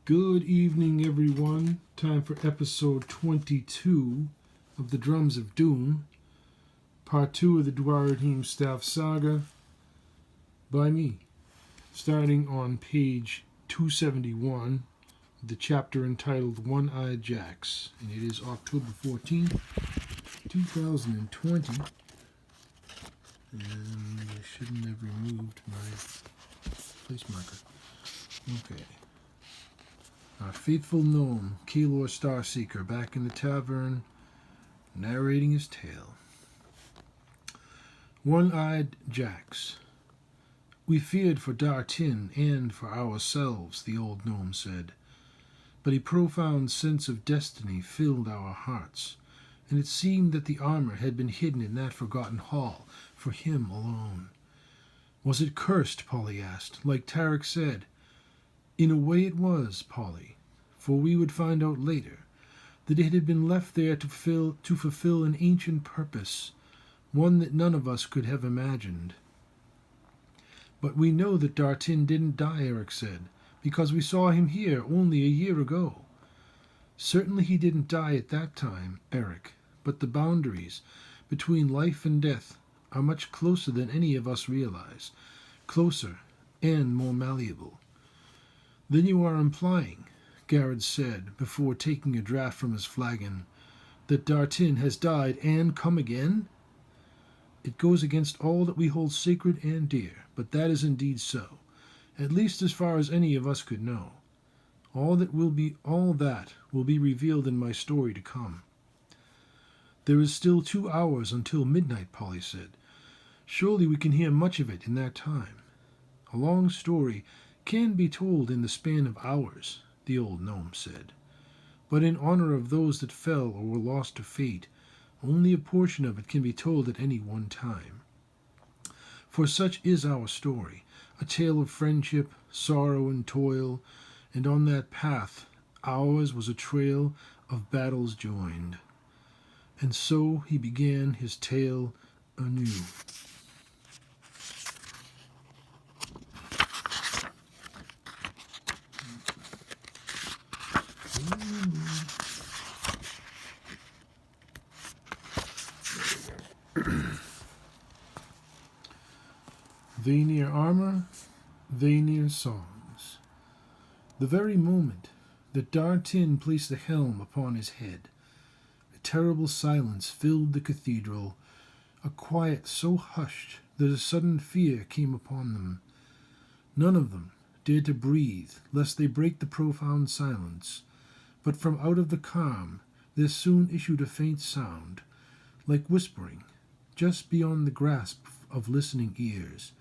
Good evening, everyone. Time for episode 22 of The Drums of Doom, part 2 of the Duaredheim staff saga by me. Starting on page 271, the chapter entitled One-Eyed Jacks, and it is October 14th, 2020. And I shouldn't have removed my place marker. Okay. Our faithful gnome, Kalor Starseeker, back in the tavern, narrating his tale. One-Eyed Jacks. We feared for Dartin and for ourselves, the old gnome said, but a profound sense of destiny filled our hearts, and it seemed that the armor had been hidden in that forgotten hall for him alone. Was it cursed, Polly asked, like Tarek said. In a way it was, Polly, for we would find out later that it had been left there to fulfill an ancient purpose, one that none of us could have imagined. But we know that Dartin didn't die, Eric said, because we saw him here only a year ago. Certainly he didn't die at that time, Eric, but the boundaries between life and death are much closer than any of us realize, closer and more malleable. Then you are implying, Garrett said, before taking a draught from his flagon, that Dartin has died and come again? It goes against all that we hold sacred and dear, but that is indeed so, at least as far as any of us could know. All that will be revealed in my story to come. There is still 2 hours until midnight, Polly said. Surely we can hear much of it in that time. A long story can be told in the span of hours, the old gnome said. But in honor of those that fell or were lost to fate, only a portion of it can be told at any one time. For such is our story, a tale of friendship, sorrow, and toil, and on that path ours was a trail of battles joined. And so he began his tale anew. Vanir armor, Vanir songs. The very moment that Dartin placed the helm upon his head, a terrible silence filled the cathedral, a quiet so hushed that a sudden fear came upon them. None of them dared to breathe, lest they break the profound silence, but from out of the calm there soon issued a faint sound, like whispering, just beyond the grasp of listening ears.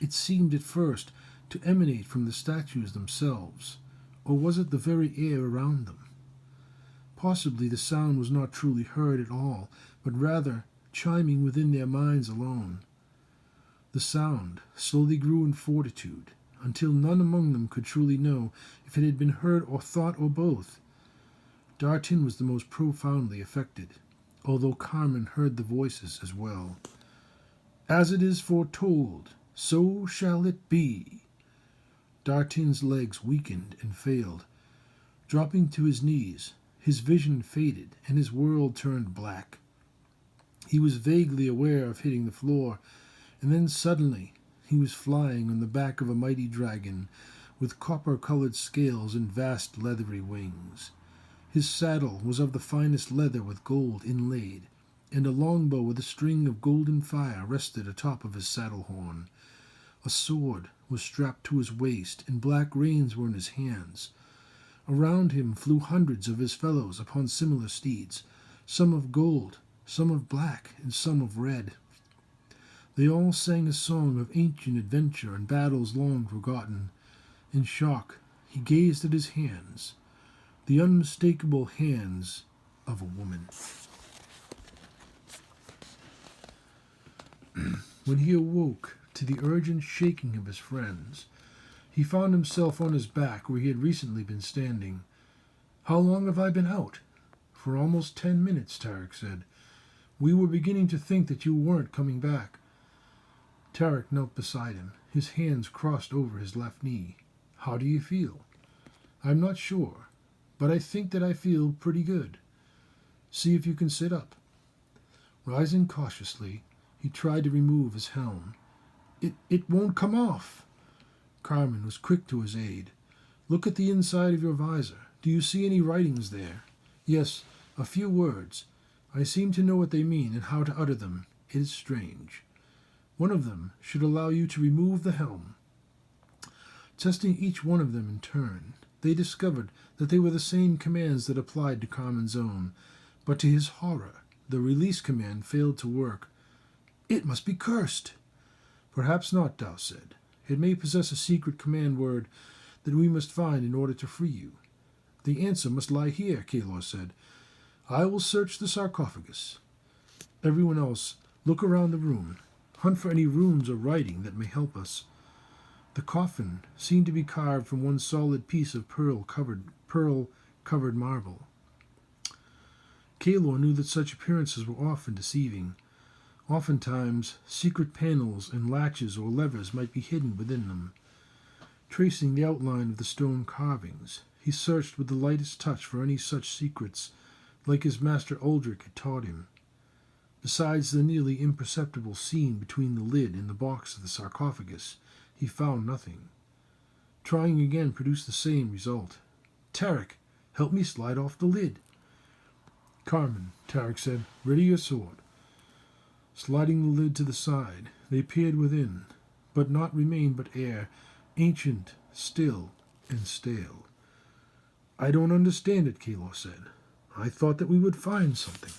It seemed at first to emanate from the statues themselves, or was it the very air around them? Possibly the sound was not truly heard at all, but rather chiming within their minds alone. The sound slowly grew in fortitude, until none among them could truly know if it had been heard or thought or both. Dartin was the most profoundly affected, although Carmen heard the voices as well. As it is foretold, so shall it be. Dartin's legs weakened and failed. Dropping to his knees, his vision faded and his world turned black. He was vaguely aware of hitting the floor, and then suddenly he was flying on the back of a mighty dragon with copper-colored scales and vast leathery wings. His saddle was of the finest leather with gold inlaid, and a longbow with a string of golden fire rested atop of his saddle horn. A sword was strapped to his waist, and black reins were in his hands. Around him flew hundreds of his fellows upon similar steeds, some of gold, some of black, and some of red. They all sang a song of ancient adventure and battles long forgotten. In shock, he gazed at his hands, the unmistakable hands of a woman. When he awoke to the urgent shaking of his friends, he found himself on his back where he had recently been standing. How long have I been out? For almost 10 minutes, Tarek said. We were beginning to think that you weren't coming back. Tarek knelt beside him, his hands crossed over his left knee. How do you feel? I'm not sure, but I think that I feel pretty good. See if you can sit up." Rising cautiously, he tried to remove his helm. It won't come off." Carmen was quick to his aid. "Look at the inside of your visor. Do you see any writings there?" "Yes, a few words. I seem to know what they mean and how to utter them. It is strange. One of them should allow you to remove the helm." Testing each one of them in turn, they discovered that they were the same commands that applied to Carmen's own, but to his horror, the release command failed to work. "It must be cursed." "Perhaps not," Dao said. "It may possess a secret command word that we must find in order to free you." "The answer must lie here," Kalor said. "I will search the sarcophagus. Everyone else, look around the room. Hunt for any runes or writing that may help us." The coffin seemed to be carved from one solid piece of pearl-covered marble. Kalor knew that such appearances were often deceiving. Oftentimes, secret panels and latches or levers might be hidden within them. Tracing the outline of the stone carvings, he searched with the lightest touch for any such secrets, like his master Uldric had taught him. Besides the nearly imperceptible seam between the lid and the box of the sarcophagus, he found nothing. Trying again produced the same result. "Tarek, help me slide off the lid." "Carmen," Tarek said, "ready your sword." Sliding the lid to the side, they peered within, but naught remained but air, ancient, still, and stale. "I don't understand it," Kalor said. "I thought that we would find something."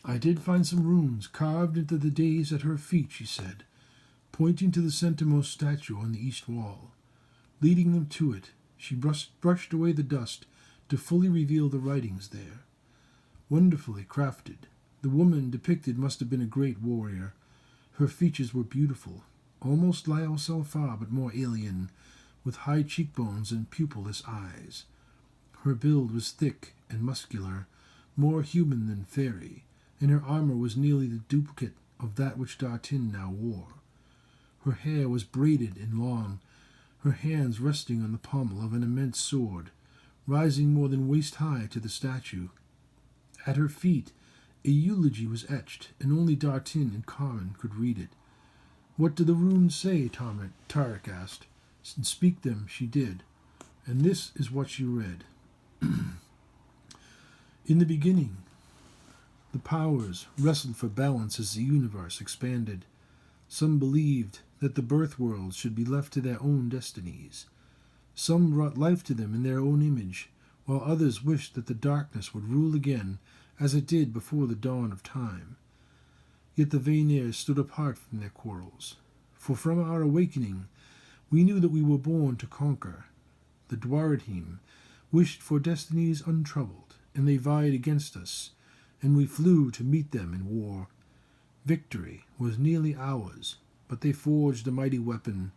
"I did find some runes carved into the days at her feet," she said, pointing to the centermost statue on the east wall. Leading them to it, she brushed away the dust to fully reveal the writings there. Wonderfully crafted, the woman depicted must have been a great warrior. Her features were beautiful, almost Lyle Selfar but more alien, with high cheekbones and pupilless eyes. Her build was thick and muscular, more human than fairy, and her armor was nearly the duplicate of that which Dartin now wore. Her hair was braided and long, her hands resting on the pommel of an immense sword, rising more than waist-high to the statue. At her feet, a eulogy was etched, and only Dartin and Carmen could read it. "What do the runes say?" Tarek asked. And speak them she did, and this is what she read. "In the beginning, the powers wrestled for balance as the universe expanded. Some believed that the birth worlds should be left to their own destinies. Some brought life to them in their own image, while others wished that the darkness would rule again as it did before the dawn of time. Yet the Vanir stood apart from their quarrels, for from our awakening we knew that we were born to conquer. The Duaredheim wished for destinies untroubled, and they vied against us, and we flew to meet them in war. Victory was nearly ours, but they forged a mighty weapon,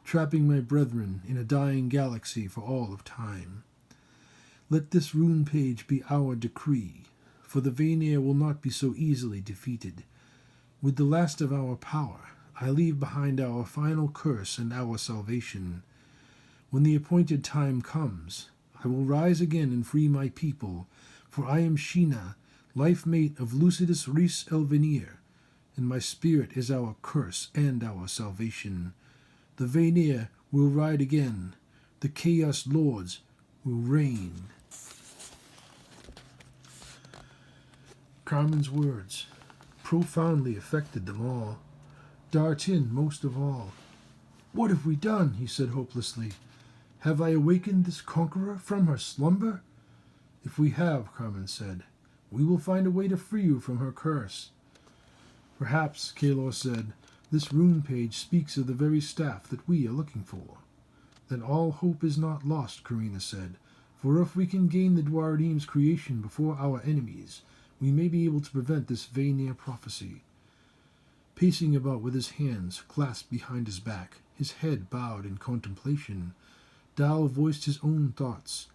trapping my brethren in a dying galaxy for all of time. Let this rune page be our decree, for the Vanir will not be so easily defeated. With the last of our power, I leave behind our final curse and our salvation. When the appointed time comes, I will rise again and free my people, for I am Sheena, life mate of Lucidus Rhys el Vanir, and my spirit is our curse and our salvation. The Vanir will ride again, the Chaos Lords will reign." Carmen's words profoundly affected them all, Dartin most of all. "What have we done?" he said hopelessly. "Have I awakened this conqueror from her slumber?" "If we have," Carmen said, "we will find a way to free you from her curse." "Perhaps," Kalor said, "this rune page speaks of the very staff that we are looking for." "Then all hope is not lost," Karina said, "for if we can gain the Duaredheim's creation before our enemies, we may be able to prevent this Vanir prophecy." Pacing about with his hands clasped behind his back, his head bowed in contemplation, Dal voiced his own thoughts.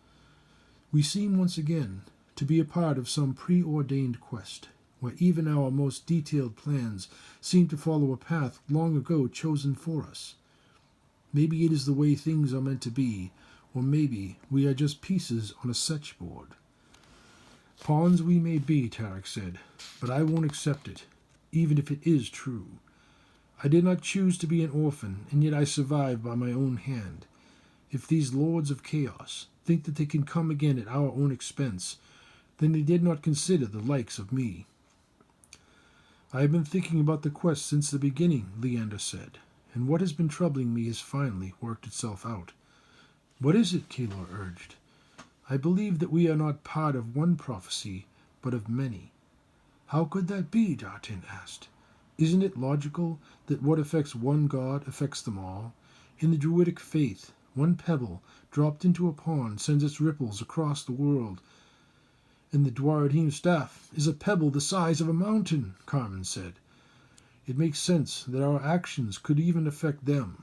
"We seem once again to be a part of some preordained quest. where even our most detailed plans seem to follow a path long ago chosen for us. Maybe it is the way things are meant to be, or maybe we are just pieces on a sketchboard. Pawns we may be, Tarek said, but I won't accept it, even if it is true. I did not choose to be an orphan, and yet I survived by my own hand. If these lords of chaos think that they can come again at our own expense, then they did not consider the likes of me. I have been thinking about the quest since the beginning, Leander said, and what has been troubling me has finally worked itself out. What is it? Kalor urged. I believe that we are not part of one prophecy, but of many. How could that be? Dartin asked. Isn't it logical that what affects one god affects them all? In the Druidic faith, one pebble dropped into a pond sends its ripples across the world. And the Duaredheim staff is a pebble the size of a mountain, Carmen said. It makes sense that our actions could even affect them.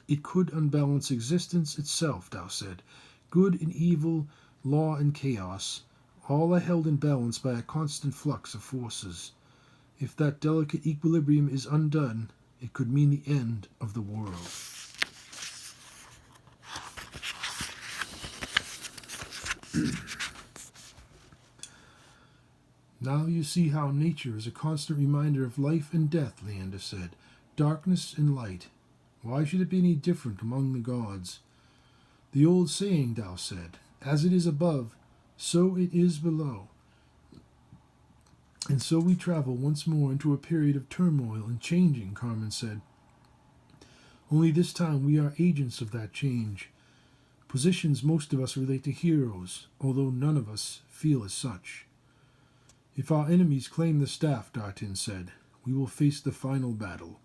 It could unbalance existence itself, Tao said. Good and evil, law and chaos, all are held in balance by a constant flux of forces. If that delicate equilibrium is undone, it could mean the end of the world. Now you see how nature is a constant reminder of life and death, Leander said. Darkness and light. Why should it be any different among the gods? The old saying, Tao said, as it is above, so it is below. And so we travel once more into a period of turmoil and changing, Carmen said. Only this time we are agents of that change. Positions most of us relate to heroes, although none of us feel as such. If our enemies claim the staff, Dartin said, we will face the final battle,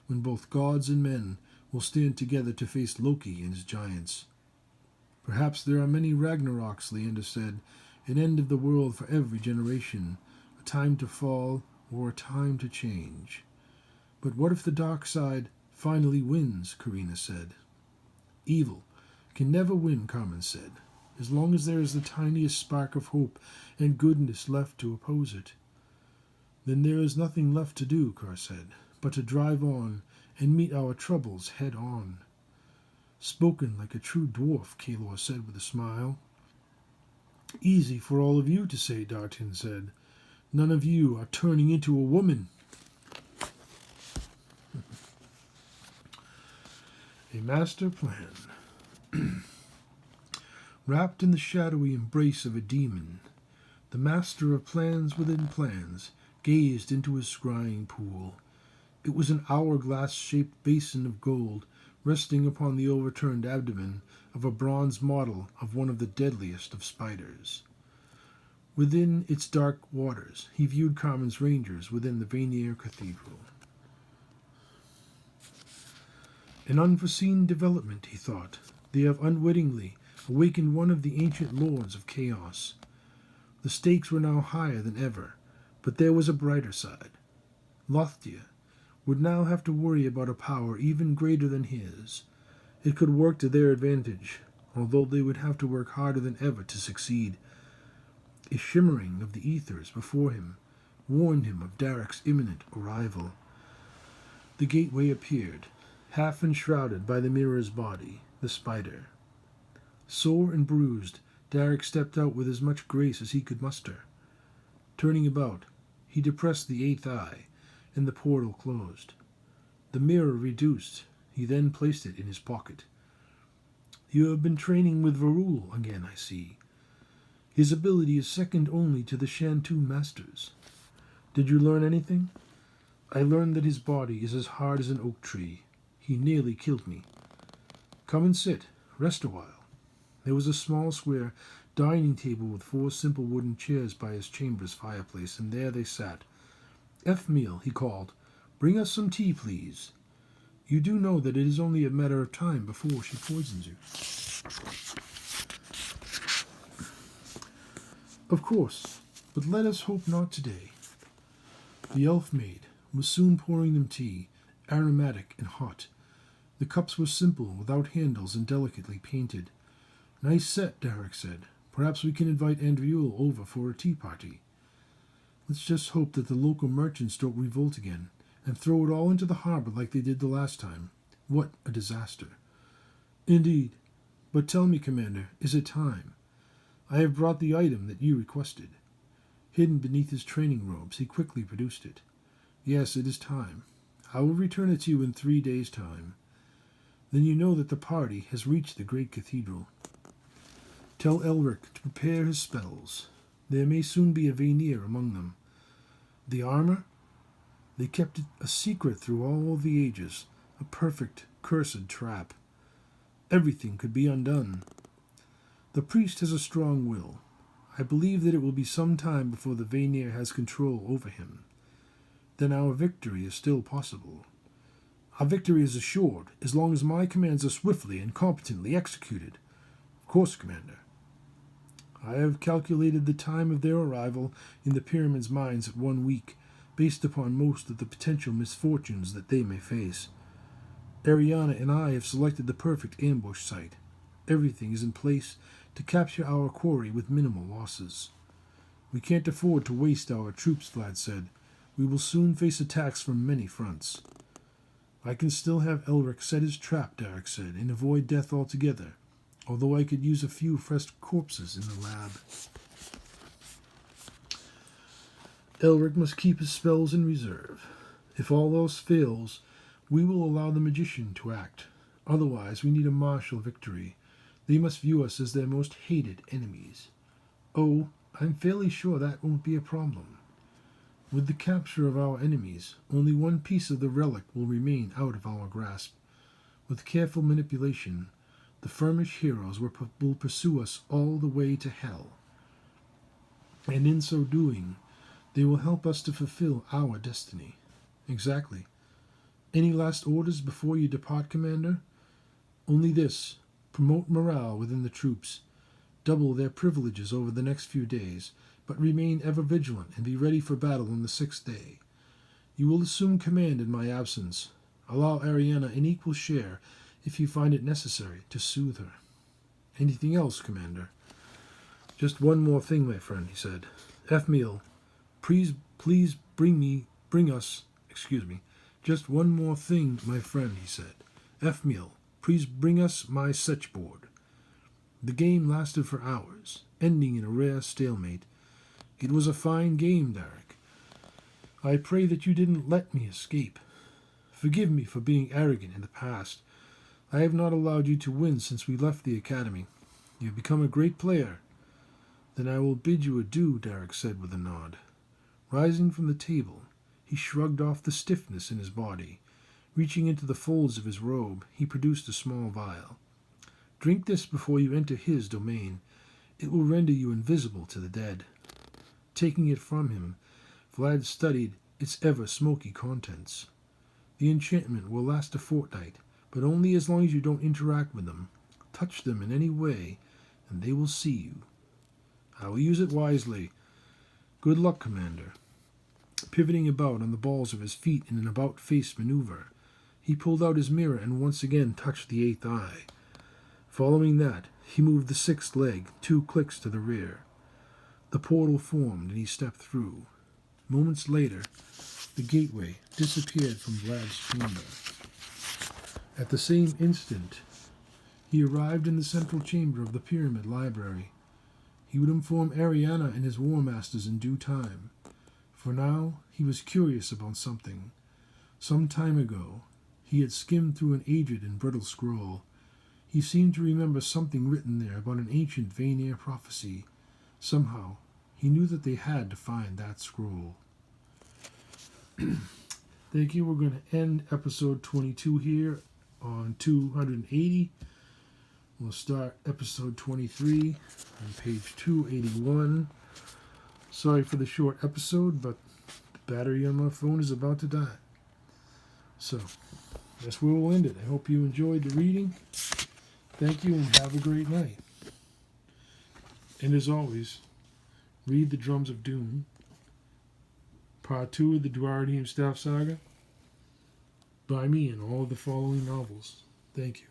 when both gods and men will stand together to face Loki and his giants. Perhaps there are many Ragnaroks, Leander said, an end of the world for every generation, a time to fall or a time to change. But what if the dark side finally wins, Karina said. Evil can never win, Carmen said, as long as there is the tiniest spark of hope and goodness left to oppose it. Then there is nothing left to do, Carr said, but to drive on and meet our troubles head on. Spoken like a true dwarf, Kalor said with a smile. Easy for all of you to say, Dartin said. None of you are turning into a woman. A master plan. Wrapped in the shadowy embrace of a demon, the master of plans within plans gazed into his scrying pool. It was an hourglass-shaped basin of gold, resting upon the overturned abdomen of a bronze model of one of the deadliest of spiders. Within its dark waters, he viewed Carmen's rangers within the Vanir Cathedral. An unforeseen development, he thought. They have unwittingly awakened one of the ancient lords of chaos. The stakes were now higher than ever, but there was a brighter side. Lothdia would now have to worry about a power even greater than his. It could work to their advantage, although they would have to work harder than ever to succeed. A shimmering of the ethers before him warned him of Derek's imminent arrival. The gateway appeared, half enshrouded by the mirror's body, the spider. Sore and bruised, Derek stepped out with as much grace as he could muster. Turning about, he depressed the eighth eye, and the portal closed. The mirror reduced. He then placed it in his pocket. You have been training with Varul again, I see. His ability is second only to the Shantu masters. Did you learn anything? I learned that his body is as hard as an oak tree. He nearly killed me. Come and sit. Rest a while. There was a small square dining table with 4 simple wooden chairs by his chamber's fireplace, and there they sat. Meal, he called. Bring us some tea, please. You do know that it is only a matter of time before she poisons you. Of course, but let us hope not today. The elf maid was soon pouring them tea, aromatic and hot. The cups were simple, without handles, and delicately painted. Nice set, Derek said. Perhaps we can invite Andriul over for a tea party. Let's just hope that the local merchants don't revolt again and throw it all into the harbor like they did the last time. What a disaster. Indeed. But tell me, Commander, is it time? I have brought the item that you requested. Hidden beneath his training robes, he quickly produced it. Yes, it is time. I will return it to you in 3 days' time. Then you know that the party has reached the great cathedral. Tell Elric to prepare his spells. There may soon be a Vanir among them. The armor? They kept it a secret through all the ages, a perfect, cursed trap. Everything could be undone. The priest has a strong will. I believe that it will be some time before the Vanir has control over him. Then our victory is still possible. Our victory is assured, as long as my commands are swiftly and competently executed. Of course, Commander. I have calculated the time of their arrival in the pyramid's mines at 1 week, based upon most of the potential misfortunes that they may face. Ariana and I have selected the perfect ambush site. Everything is in place to capture our quarry with minimal losses. We can't afford to waste our troops, Vlad said. We will soon face attacks from many fronts. I can still have Elric set his trap, Derek said, and avoid death altogether, although I could use a few fresh corpses in the lab. Elric must keep his spells in reserve. If all else fails, we will allow the magician to act. Otherwise, we need a martial victory. They must view us as their most hated enemies. Oh, I'm fairly sure that won't be a problem. With the capture of our enemies, only one piece of the relic will remain out of our grasp. With careful manipulation, the Firmish heroes will pursue us all the way to hell. And in so doing, they will help us to fulfill our destiny. Exactly. Any last orders before you depart, Commander? Only this. Promote morale within the troops. Double their privileges over the next few days, but remain ever vigilant and be ready for battle on the 6th day. You will assume command in my absence. Allow Ariana an equal share if you find it necessary to soothe her. Anything else, Commander? Just one more thing, my friend, he said. Efmiel, please Just one more thing, my friend, he said. Efmiel, please bring us my setchboard. The game lasted for hours, ending in a rare stalemate. It was a fine game, Derek. I pray that you didn't let me escape. Forgive me for being arrogant in the past. I have not allowed you to win since we left the academy. You have become a great player. Then I will bid you adieu, Derek said with a nod. Rising from the table, he shrugged off the stiffness in his body. Reaching into the folds of his robe, he produced a small vial. Drink this before you enter his domain. It will render you invisible to the dead. Taking it from him, Vlad studied its ever-smoky contents. The enchantment will last a fortnight, but only as long as you don't interact with them. Touch them in any way, and they will see you. I will use it wisely. Good luck, Commander. Pivoting about on the balls of his feet in an about-face maneuver, he pulled out his mirror and once again touched the 8th eye. Following that, he moved the 6th leg 2 clicks to the rear. The portal formed and he stepped through. Moments later, the gateway disappeared from Vlad's chamber. At the same instant, he arrived in the central chamber of the Pyramid Library. He would inform Ariana and his war masters in due time. For now, he was curious about something. Some time ago, he had skimmed through an aged and brittle scroll. He seemed to remember something written there about an ancient Vanir prophecy. Somehow, he knew that they had to find that scroll. Thank you. We're going to end episode 22 here on 280. We'll start episode 23 on page 281. Sorry for the short episode, but the battery on my phone is about to die. So, that's where we'll end it. I hope you enjoyed the reading. Thank you and have a great night. And as always, read The Drums of Doom, Part 2 of the Duaredheim Staff Saga, by me and all of the following novels. Thank you.